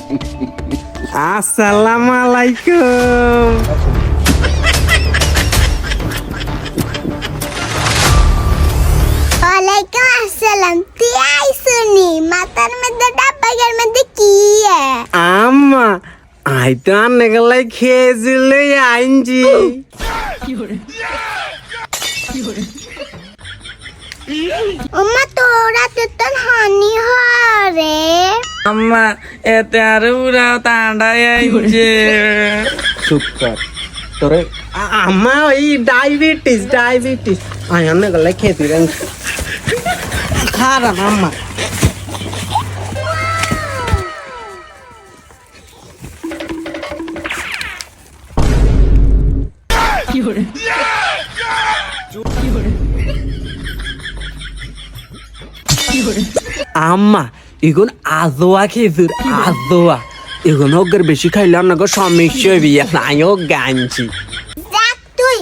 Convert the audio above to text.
আসসালামু আলাইকুম। ওয়ালাইকুম আসসালাম। তুই আইসুনি মাথার মধ্যে ডাব্বাগের মধ্যে কি আম্মা আই তো আন্নে গেলাই খেয়েছিল আইনজি। ওমা তোরা তো হানি হরে আম্মা এতে আর পুরা তাঁডাই আইছে। চুপ কর তোরে আম্মা ওই ডায়াবেটিস আই আন্নে গেলাই খেতে খারাপ আম্মা। আম্মা এখন আজোয়া খেয়েছিস আজোয়া এখন ওগের বেশি খাইলাম না গো সমস্যা হইবি আমিও গানছি। দেখ তুই